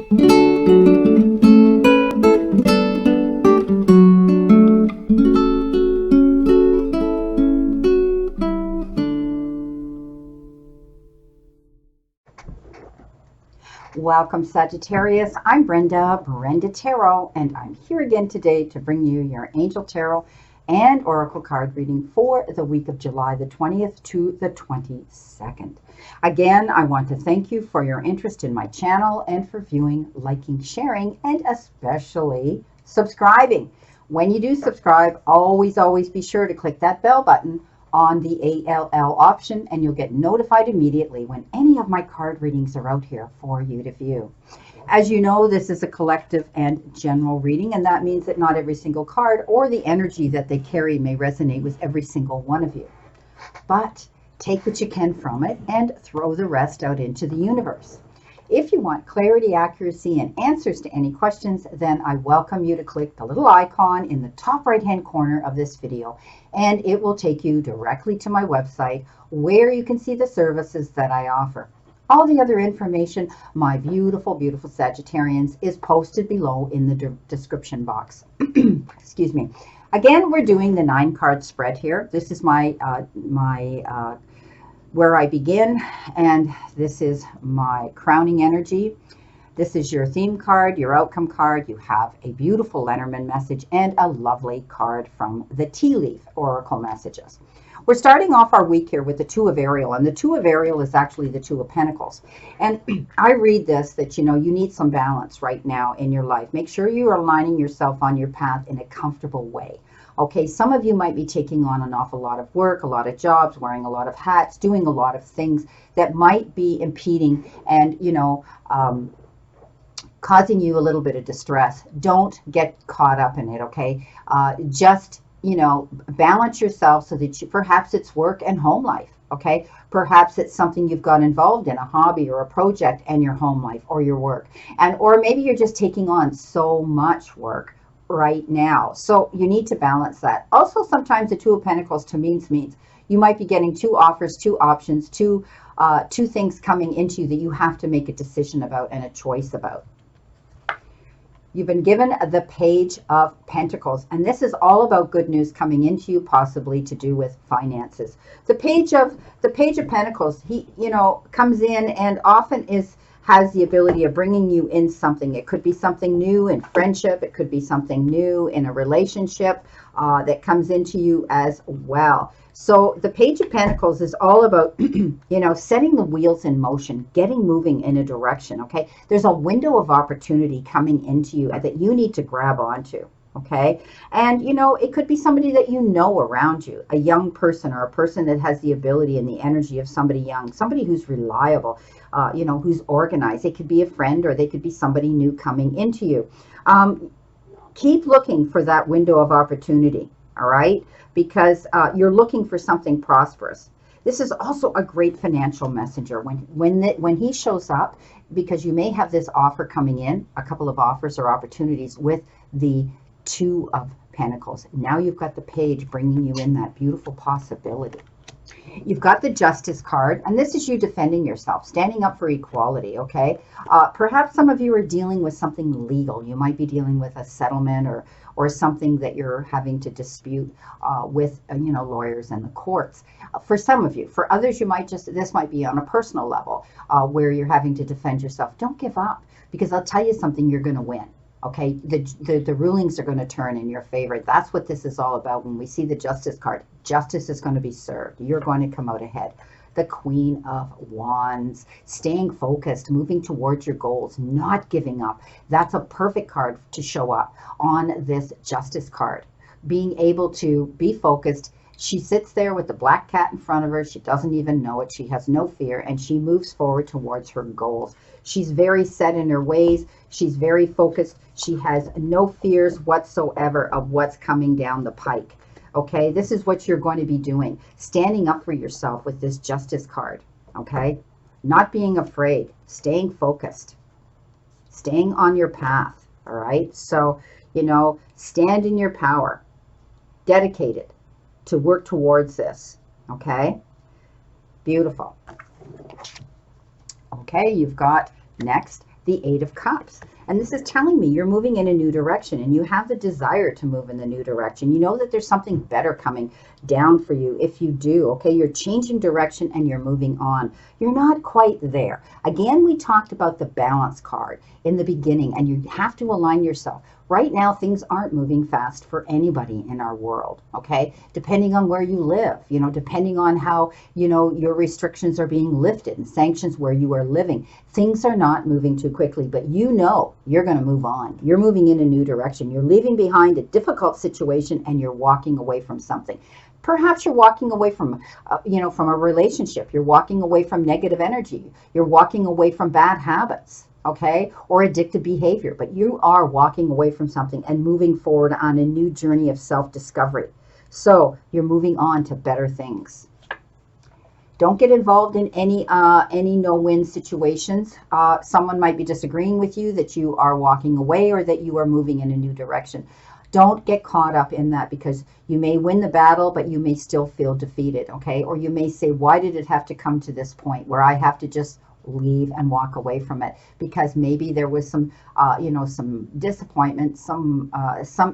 Welcome, Sagittarius. I'm Brenda Tarot, and I'm here again today to bring you your Angel Tarot and Oracle card reading for the week of July the 20th to the 22nd. Again, I want to thank you for your interest in my channel and for viewing, liking, sharing, and especially subscribing. When you do subscribe, always be sure to click that bell button on the ALL option, and you'll get notified immediately when any of my card readings are out here for you to view. As you know, this is a collective and general reading, and that means that not every single card or the energy that they carry may resonate with every single one of you. But take what you can from it and throw the rest out into the universe. If you want clarity, accuracy, and answers to any questions, then I welcome you to click the little icon in the top right-hand corner of this video, and it will take you directly to my website where you can see the services that I offer. All the other information, my beautiful Sagittarians, is posted below in the description box. Excuse me. Again, we're doing the 9-card spread here. This is where I begin, and this is my crowning energy. This is your theme card, your outcome card. You have a beautiful Lenormand message and a lovely card from the Tea Leaf Oracle messages. We're starting off our week here with the Two of Ariel, and the Two of Ariel is actually the Two of Pentacles. And I read this that, you know, you need some balance right now in your life. Make sure you are aligning yourself on your path in a comfortable way. Okay, some of you might be taking on an awful lot of work, a lot of jobs, wearing a lot of hats, doing a lot of things that might be impeding and, you know, causing you a little bit of distress. Don't get caught up in it, okay? Just, you know, balance yourself so that you, perhaps it's work and home life, okay? Perhaps it's something you've got involved in, a hobby or a project, and your home life or your work. Or maybe you're just taking on so much work right now, so you need to balance that. Also, sometimes the Two of Pentacles to means you might be getting two offers, two options, two things coming into you that you have to make a decision about and a choice about. You've been given the Page of Pentacles, and this is all about good news coming into you, possibly to do with finances. The Page of Pentacles, he, you know, comes in and often has the ability of bringing you in something. It could be something new in friendship. It could be something new in a relationship that comes into you as well. So the Page of Pentacles is all about, you know, setting the wheels in motion, getting moving in a direction, okay? There's a window of opportunity coming into you that you need to grab onto, okay? And, you know, it could be somebody that you know around you, a young person or a person that has the ability and the energy of somebody young, somebody who's reliable, you know, who's organized. It could be a friend, or they could be somebody new coming into you. Keep looking for that window of opportunity, all right? Because you're looking for something prosperous. This is also a great financial messenger when he shows up, because you may have this offer coming in, a couple of offers or opportunities with the Two of Pentacles. Now you've got the Page bringing you in that beautiful possibility. You've got the Justice card, and this is you defending yourself, standing up for equality, okay? Perhaps some of you are dealing with something legal. You might be dealing with a settlement or something that you're having to dispute with, you know, lawyers and the courts. For some of you. For others, this might be on a personal level where you're having to defend yourself. Don't give up, because I'll tell you something, you're going to win. Okay, the rulings are going to turn in your favor. That's what this is all about. When we see the Justice card, justice is going to be served. You're going to come out ahead. The Queen of Wands, staying focused, moving towards your goals, not giving up. That's a perfect card to show up on this Justice card. Being able to be focused. She sits there with the black cat in front of her. She doesn't even know it. She has no fear, and she moves forward towards her goals. She's very set in her ways. She's very focused. She has no fears whatsoever of what's coming down the pike. Okay, this is what you're going to be doing. Standing up for yourself with this Justice card. Okay, not being afraid. Staying focused. Staying on your path. All right, so, you know, stand in your power. Dedicated to work towards this. Okay, beautiful. Okay, you've got next the Eight of Cups. And this is telling me you're moving in a new direction and you have the desire to move in the new direction. You know that there's something better coming down for you if you do, okay? You're changing direction and you're moving on. You're not quite there. Again, we talked about the balance card in the beginning, and you have to align yourself. Right now, things aren't moving fast for anybody in our world, okay? Depending on where you live, you know, depending on how, you know, your restrictions are being lifted and sanctions where you are living. Things are not moving too quickly, but you know you're going to move on. You're moving in a new direction. You're leaving behind a difficult situation and you're walking away from something. Perhaps you're walking away from, you know, from a relationship. You're walking away from negative energy. You're walking away from bad habits. Okay, or addictive behavior, but you are walking away from something and moving forward on a new journey of self-discovery. So you're moving on to better things. Don't get involved in any no-win situations. Someone might be disagreeing with you that you are walking away or that you are moving in a new direction. Don't get caught up in that, because you may win the battle, but you may still feel defeated, okay? Or you may say, why did it have to come to this point where I have to just leave and walk away from it? Because maybe there was some you know, some disappointment, some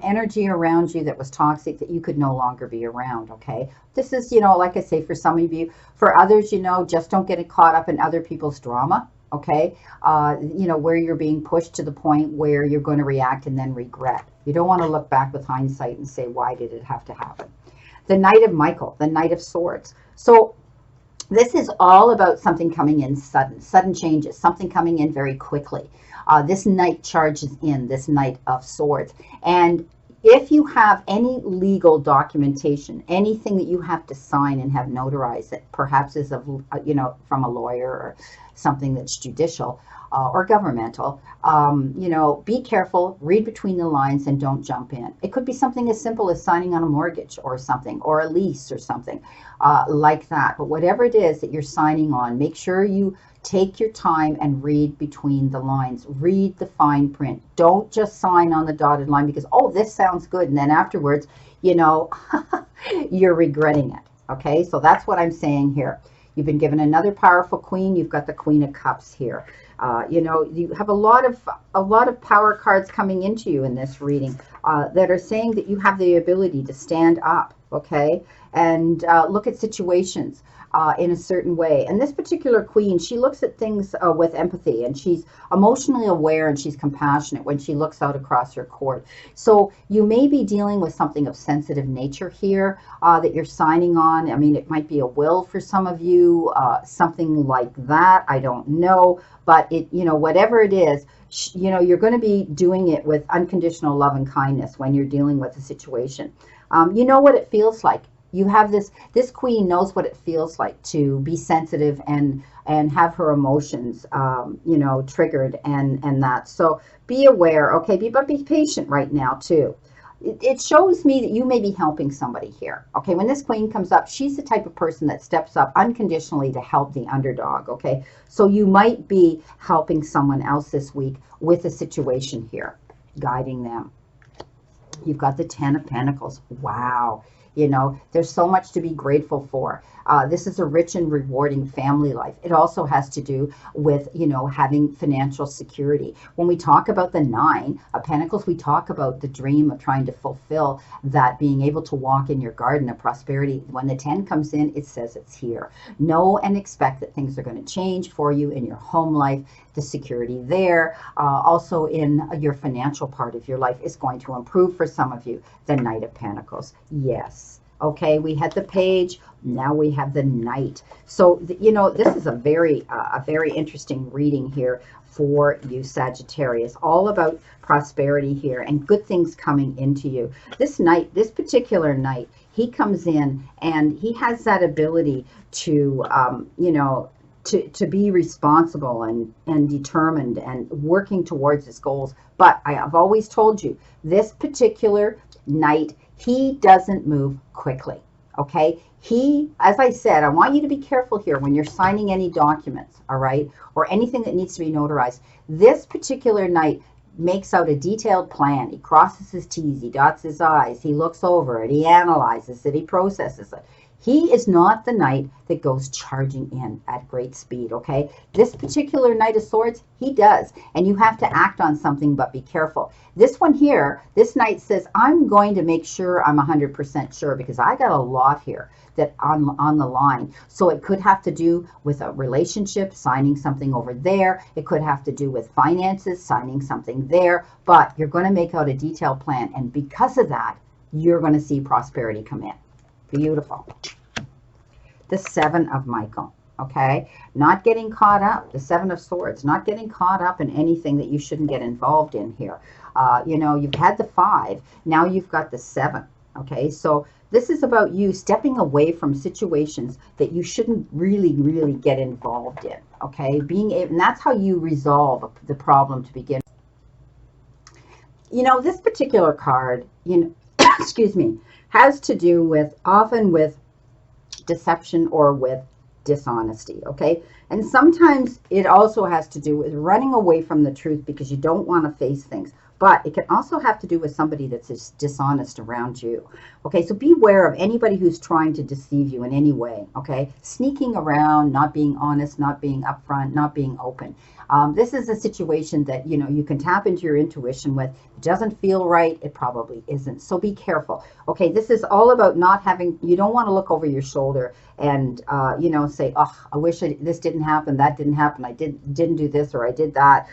energy around you that was toxic that you could no longer be around. Okay, this is, you know, like I say, for some of you. For others, you know, just don't get caught up in other people's drama. Okay, you know, where you're being pushed to the point where you're going to react and then regret. You don't want to look back with hindsight and say, why did it have to happen? The Knight of Michael, the Knight of Swords. So this is all about something coming in sudden changes, something coming in very quickly. This Knight charges in, this Knight of Swords. And if you have any legal documentation, anything that you have to sign and have notarized that perhaps is of, you know, from a lawyer or something that's judicial or governmental, you know, be careful, read between the lines, and don't jump in. It could be something as simple as signing on a mortgage or something, or a lease or something like that. But whatever it is that you're signing on, make sure you take your time and read between the lines. Read the fine print. Don't just sign on the dotted line because, oh, this sounds good, and then afterwards, you know, you're regretting it. Okay, so that's what I'm saying here. You've been given another powerful queen. You've got the Queen of Cups here. You know, you have a lot of power cards coming into you in this reading that are saying that you have the ability to stand up, okay, and look at situations in a certain way. And this particular queen, she looks at things with empathy, and she's emotionally aware, and she's compassionate when she looks out across her court. So you may be dealing with something of sensitive nature here that you're signing on. I mean, it might be a will for some of you, something like that. I don't know, but it, you know, whatever it is, you know, you're going to be doing it with unconditional love and kindness when you're dealing with a situation. You know what it feels like. You have this queen knows what it feels like to be sensitive and have her emotions, you know, triggered and that. So be aware, okay, but be patient right now too. It shows me that you may be helping somebody here. Okay, when this queen comes up, she's the type of person that steps up unconditionally to help the underdog. Okay, so you might be helping someone else this week with a situation here, guiding them. You've got the Ten of Pentacles. Wow. You know, there's so much to be grateful for. This is a rich and rewarding family life. It also has to do with, you know, having financial security. When we talk about the Nine of Pentacles, we talk about the dream of trying to fulfill that, being able to walk in your garden of prosperity. When the 10 comes in, it says it's here. Know and expect that things are going to change for you in your home life. The security there, also in your financial part of your life, is going to improve for some of you. The Knight of Pentacles. Yes. Okay, we had the Page. Now we have the Knight. So, you know, this is a very interesting reading here for you, Sagittarius. All about prosperity here and good things coming into you. This Knight, this particular Knight, he comes in and he has that ability to, you know, to be responsible and determined and working towards his goals. But I have always told you, this particular Knight, he doesn't move quickly. Okay, he, as I said, I want you to be careful here when you're signing any documents, all right, or anything that needs to be notarized. This particular Knight makes out a detailed plan. He crosses his T's, he dots his I's, he looks over it, he analyzes it, he processes it. He is not the knight that goes charging in at great speed, okay? This particular Knight of Swords, he does. And you have to act on something, but be careful. This one here, this knight says, I'm going to make sure I'm 100% sure because I got a lot here that on the line. So it could have to do with a relationship, signing something over there. It could have to do with finances, signing something there. But you're going to make out a detailed plan. And because of that, you're going to see prosperity come in. Beautiful. The Seven of Michael, okay? Not getting caught up. The Seven of Swords, not getting caught up in anything that you shouldn't get involved in here. You know, you've had the 5. Now you've got the 7, okay? So this is about you stepping away from situations that you shouldn't really get involved in, okay? And that's how you resolve the problem to begin. You know, this particular card, you know, excuse me, has to do with, often with deception or with dishonesty, okay? And sometimes it also has to do with running away from the truth because you don't want to face things. But it can also have to do with somebody that's dishonest around you. Okay, so beware of anybody who's trying to deceive you in any way, okay? Sneaking around, not being honest, not being upfront, not being open. This is a situation that, you know, you can tap into your intuition with. It doesn't feel right, it probably isn't. So be careful. Okay, this is all about not having, you don't want to look over your shoulder and, you know, say, oh, I wish this didn't happen, that didn't happen, I didn't do this or I did that.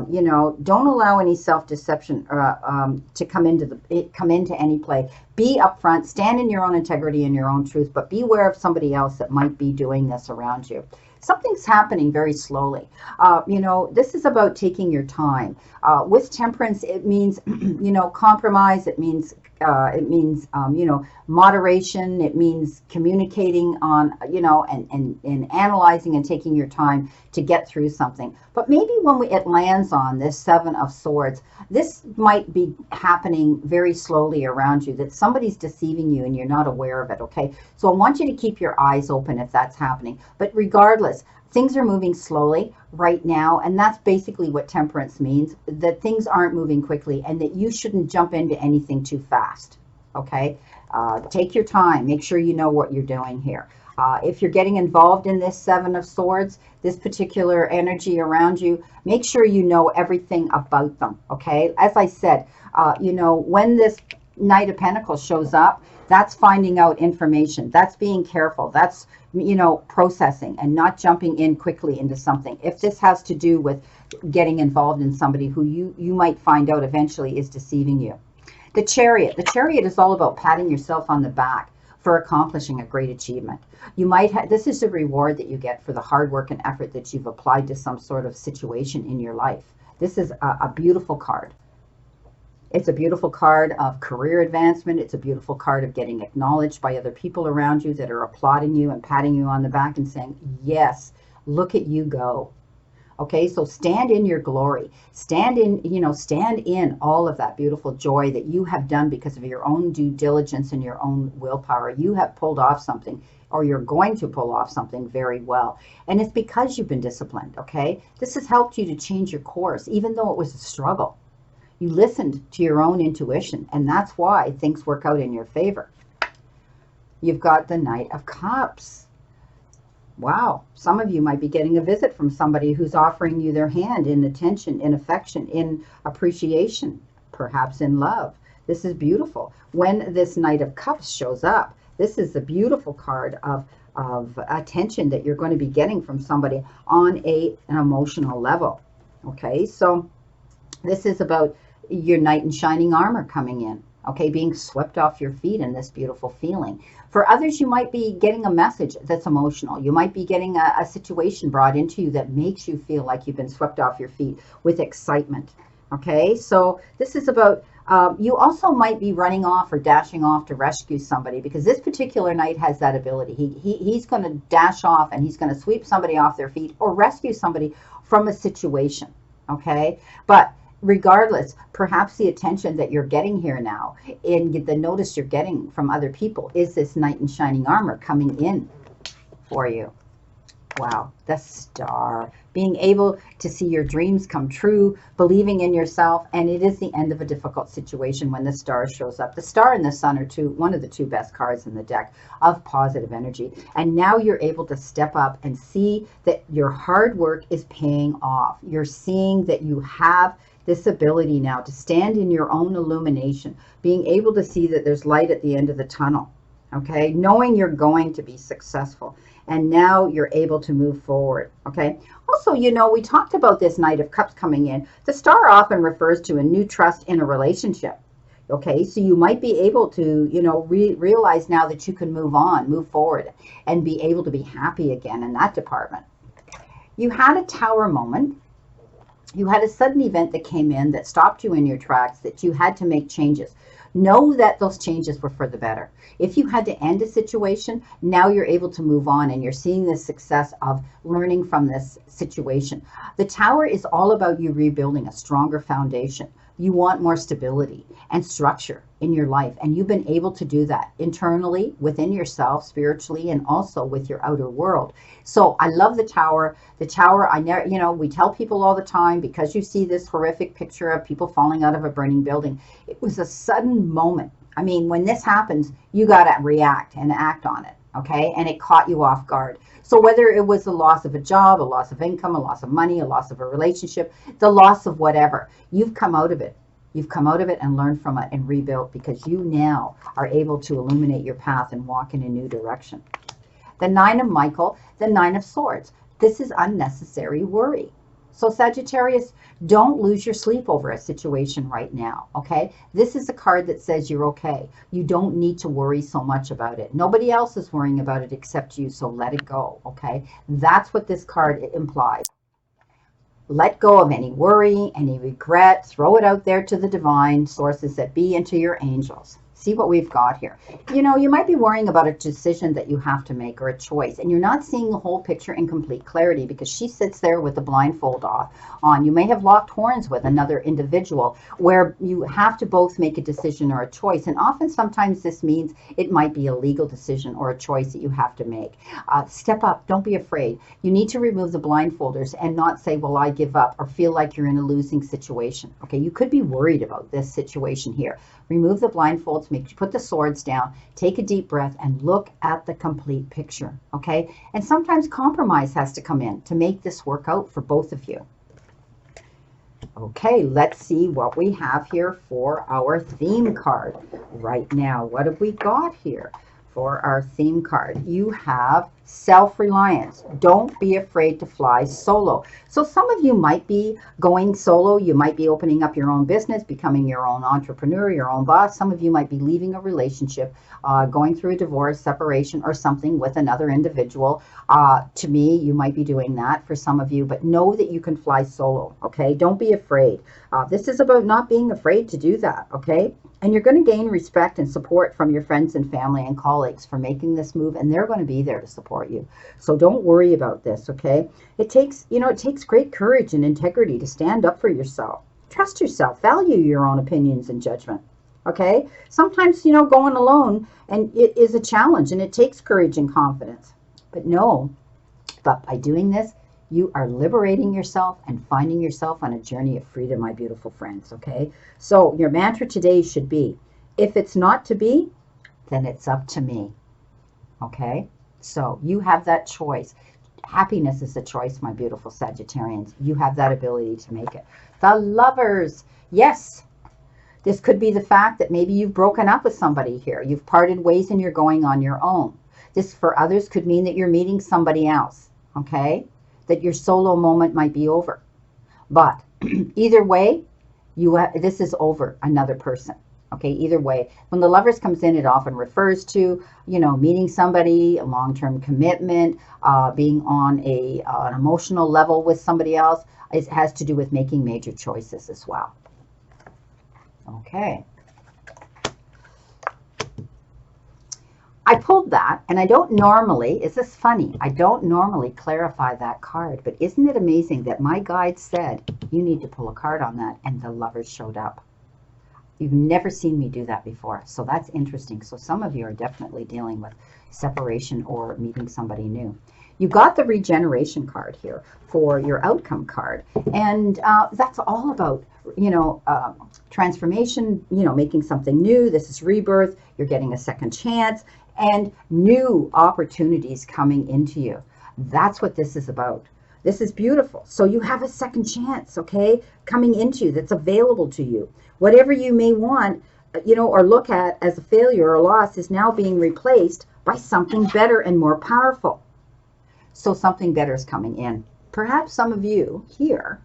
You know, don't allow any self-deception to come into any play. Be upfront, stand in your own integrity and your own truth, but beware of somebody else that might be doing this around you. Something's happening very slowly. You know, this is about taking your time. With temperance, it means, you know, compromise. It means, you know, moderation. It means communicating on, you know, and analyzing and taking your time to get through something. But maybe when it lands on this 7 of Swords, this might be happening very slowly around you, that somebody's deceiving you and you're not aware of it, okay? So I want you to keep your eyes open if that's happening. But regardless, things are moving slowly right now, and that's basically what temperance means, that things aren't moving quickly and that you shouldn't jump into anything too fast, okay? Take your time. Make sure you know what you're doing here. If you're getting involved in this 7 of Swords, this particular energy around you, make sure you know everything about them, okay? As I said, you know, when this Knight of Pentacles shows up, that's finding out information. That's being careful. That's, you know, processing and not jumping in quickly into something. If this has to do with getting involved in somebody who you might find out eventually is deceiving you. The Chariot. The Chariot is all about patting yourself on the back for accomplishing a great achievement. You might have, this is a reward that you get for the hard work and effort that you've applied to some sort of situation in your life. This is a beautiful card. It's a beautiful card of career advancement. It's a beautiful card of getting acknowledged by other people around you that are applauding you and patting you on the back and saying, yes, look at you go. Okay, so stand in your glory. Stand in, you know, stand in all of that beautiful joy that you have done because of your own due diligence and your own willpower. You have pulled off something, or you're going to pull off something very well. And it's because you've been disciplined, okay? This has helped you to change your course, even though it was a struggle. You listened to your own intuition, and that's why things work out in your favor. You've got the Knight of Cups. Wow, some of you might be getting a visit from somebody who's offering you their hand in attention, in affection, in appreciation, perhaps in love. This is beautiful. When this Knight of Cups shows up, this is a beautiful card of attention that you're going to be getting from somebody on an emotional level. Okay, so this is about your knight in shining armor coming in. Okay, being swept off your feet in this beautiful feeling. For others, you might be getting a message that's emotional. You might be getting a situation brought into you that makes you feel like you've been swept off your feet with excitement. Okay, so this is about, you also might be running off or dashing off to rescue somebody, because this particular knight has that ability. He's going to dash off and he's going to sweep somebody off their feet or rescue somebody from a situation. Okay, but regardless, perhaps the attention that you're getting here now and the notice you're getting from other people is this knight in shining armor coming in for you. Wow, the Star. Being able to see your dreams come true, believing in yourself, and it is the end of a difficult situation when the Star shows up. The Star and the Sun are one of the two best cards in the deck of positive energy. And now you're able to step up and see that your hard work is paying off. You're seeing that you have this ability now to stand in your own illumination, being able to see that there's light at the end of the tunnel, okay? Knowing you're going to be successful. And now you're able to move forward, okay? Also, you know, we talked about this Knight of Cups coming in. The Star often refers to a new trust in a relationship, okay? So you might be able to, you know, realize now that you can move on, move forward, and be able to be happy again in that department. You had a Tower moment. You had a sudden event that came in that stopped you in your tracks, that you had to make changes. Know that those changes were for the better. If you had to end a situation, now you're able to move on and you're seeing the success of learning from this situation. The Tower is all about you rebuilding a stronger foundation. You want more stability and structure in your life, and you've been able to do that internally, within yourself, spiritually, and also with your outer world. So I love the Tower. The Tower, I never, you know, we tell people all the time, because you see this horrific picture of people falling out of a burning building. It was a sudden moment. I mean, when this happens, you got to react and act on it, okay? And it caught you off guard. So whether it was the loss of a job, a loss of income, a loss of money, a loss of a relationship, the loss of whatever, you've come out of it. You've come out of it and learned from it and rebuilt, because you now are able to illuminate your path and walk in a new direction. The Nine of Michael, the Nine of Swords. This is unnecessary worry. So Sagittarius, don't lose your sleep over a situation right now, okay? This is a card that says you're okay. You don't need to worry so much about it. Nobody else is worrying about it except you, so let it go, okay? That's what this card implies. Let go of any worry, any regret. Throw it out there to the divine sources that be, and to your angels. See what we've got here. You know, you might be worrying about a decision that you have to make, or a choice, and you're not seeing the whole picture in complete clarity, because she sits there with the blindfold on. You may have locked horns with another individual where you have to both make a decision or a choice. And often, sometimes this means it might be a legal decision or a choice that you have to make. Step up. Don't be afraid. You need to remove the blindfolders and not say, well, I give up, or feel like you're in a losing situation. Okay, you could be worried about this situation here. Remove the blindfolds, put the swords down, take a deep breath, and look at the complete picture, okay? And sometimes compromise has to come in to make this work out for both of you. Okay, let's see what we have here for our theme card right now. What have we got here for our theme card? You have self-reliance. Don't be afraid to fly solo. So some of you might be going solo. You might be opening up your own business, becoming your own entrepreneur, your own boss. Some of you might be leaving a relationship, going through a divorce, separation, or something with another individual. To me, you might be doing that for some of you, but know that you can fly solo, okay? Don't be afraid. This is about not being afraid to do that, okay? And you're going to gain respect and support from your friends and family and colleagues for making this move, and they're going to be there to support you. So don't worry about this, okay? It takes, you know, it takes great courage and integrity to stand up for yourself. Trust yourself. Value your own opinions and judgment, okay? Sometimes, you know, going alone, and it is a challenge, and it takes courage and confidence. But know that by doing this, you are liberating yourself and finding yourself on a journey of freedom, my beautiful friends, okay? So your mantra today should be, if it's not to be, then it's up to me, okay? So you have that choice. Happiness is a choice, my beautiful Sagittarians. You have that ability to make it. The Lovers, yes. This could be the fact that maybe you've broken up with somebody here. You've parted ways and you're going on your own. This for others could mean that you're meeting somebody else, okay? That your solo moment might be over. But either way, this is over another person. Okay, either way. When the Lovers comes in, it often refers to, you know, meeting somebody, a long-term commitment, being on an emotional level with somebody else. It has to do with making major choices as well. Okay. I pulled that, and I don't normally, is this funny? I don't normally clarify that card, but isn't it amazing that my guide said, you need to pull a card on that, and the Lovers showed up. You've never seen me do that before, so that's interesting. So some of you are definitely dealing with separation or meeting somebody new. You got the regeneration card here for your outcome card. And that's all about, transformation, making something new. This is rebirth. You're getting a second chance and new opportunities coming into you. That's what this is about. This is beautiful. So you have a second chance, okay, coming into you that's available to you. Whatever you may want, or look at as a failure or loss is now being replaced by something better and more powerful. So something better is coming in. Perhaps some of you here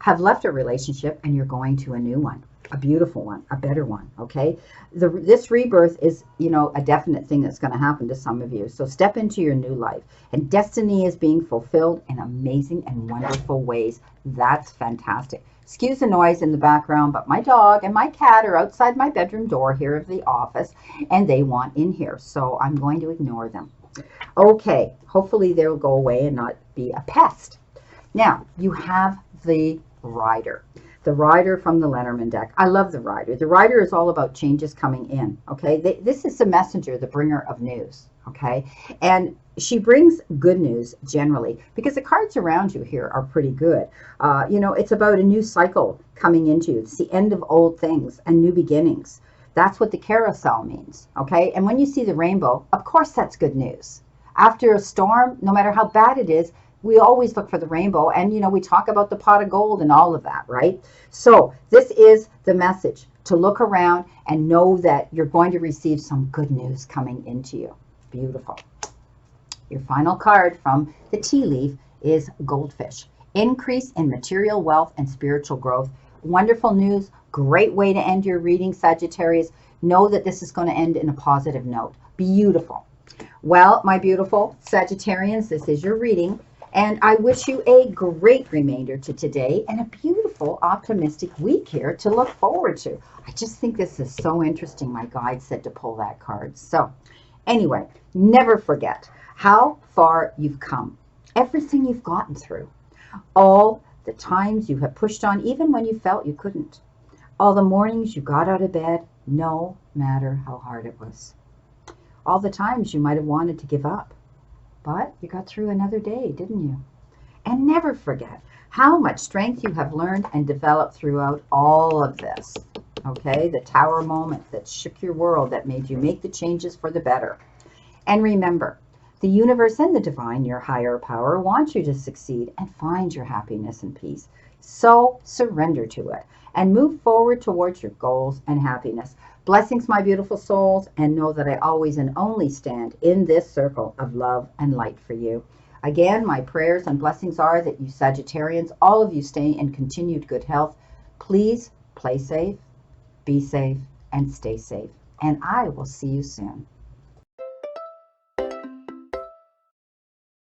have left a relationship and you're going to a new one, a beautiful one, a better one, okay? This rebirth is, a definite thing that's going to happen to some of you. So step into your new life. And destiny is being fulfilled in amazing and wonderful ways. That's fantastic. Excuse the noise in the background, but my dog and my cat are outside my bedroom door here of the office, and they want in here. So I'm going to ignore them. Okay, hopefully they'll go away and not be a pest. Now, you have the Rider. The Rider from the Lenormand deck. I love the Rider. The Rider is all about changes coming in, okay? This is the messenger, the bringer of news, okay? And she brings good news generally because the cards around you here are pretty good. It's about a new cycle coming into you. It's the end of old things and new beginnings. That's what the carousel means, okay? And when you see the rainbow, of course that's good news. After a storm, no matter how bad it is, we always look for the rainbow, and we talk about the pot of gold and all of that, right? So this is the message, to look around and know that you're going to receive some good news coming into you. Beautiful. Your final card from the tea leaf is Goldfish. Increase in material wealth and spiritual growth. Wonderful news. Great way to end your reading, Sagittarius. Know that this is going to end in a positive note. Beautiful. Well, my beautiful Sagittarians, this is your reading. And I wish you a great remainder to today and a beautiful, optimistic week here to look forward to. I just think this is so interesting. My guide said to pull that card. So anyway, never forget how far you've come, everything you've gotten through, all the times you have pushed on, even when you felt you couldn't, all the mornings you got out of bed, no matter how hard it was, all the times you might have wanted to give up. But you got through another day, didn't you? And never forget how much strength you have learned and developed throughout all of this. Okay, the tower moment that shook your world, that made you make the changes for the better. And remember, the universe and the divine, your higher power, wants you to succeed and find your happiness and peace. So surrender to it and move forward towards your goals and happiness. Blessings, my beautiful souls, and know that I always and only stand in this circle of love and light for you. Again, my prayers and blessings are that you Sagittarians, all of you, stay in continued good health. Please play safe, be safe, and stay safe. And I will see you soon.